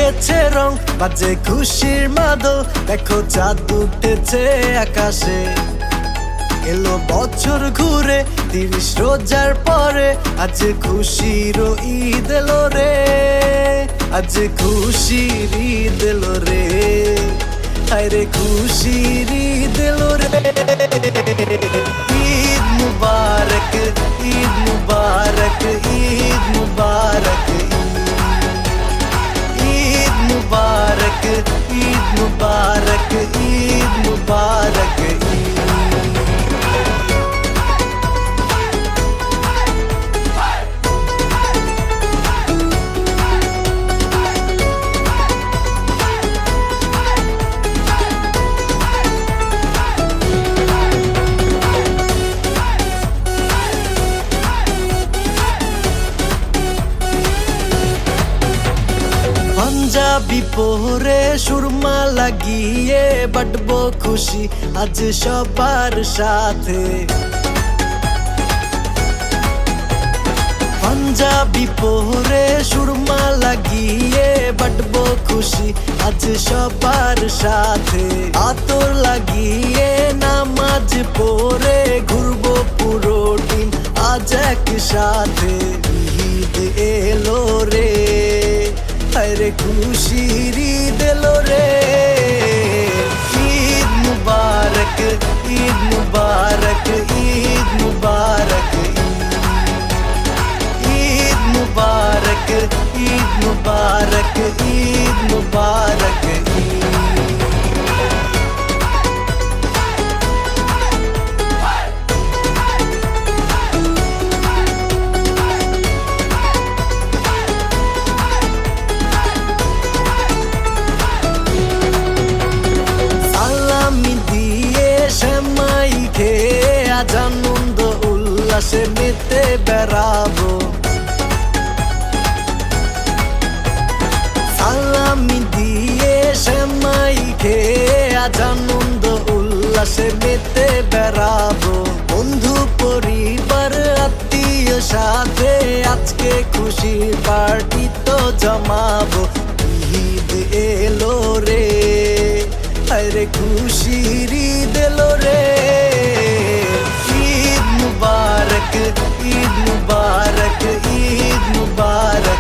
উঠেছে রং, বাজে খুশির মাদল, দেখো চাঁদ উঠেছে আকাশে। এলো বছর ঘুরে 30 রোজার পরে, আজ খুশির ঈদ এলো রে, আজ খুশির ঈদ এলো রে, আরে খুশির ঈদ এলো রে। ঈদ মুবারক, ঈদ মুবারক, ঈদ মুবারক, ঈদ মুবারক, ঈদ মুবারক, ঈদ মুবারক। পাঞ্জাবি পরে সুরমা লাগিয়ে বাটবো খুশি আজ সবার সাথে। পাঞ্জাবি পরে সুরমা লাগিয়ে বাটবো খুশি আজ সবার সাথে। আতর লাগিয়ে নামাজ পড়ে ঘুরবো পুরো টিম আজ একসাথে। ঈদ এলো রে, আরে খুশির ঈদ এলো রে। ঈদ মুবারক, ঈদ মুবারক, ঈদ মুবারক, ঈদ মুবারক, ঈদ মুবারক, ঈদ মুবারক। আজ আনন্দ উল্লাসে মেতে বেড়াবো, সালামি দিয়ে সেমাই খেয়ে আজ আনন্দ উল্লাসে মেতে বেড়াবো। বন্ধু পরিবার আত্মীয় সাথে আজকে খুশির পার্টি তো জমাবো। ঈদ এলো রে, আরে খুশির ঈদ এলো রে। ঈদ মুবারক, ঈদ মুবারক, ঈদ মুবারক।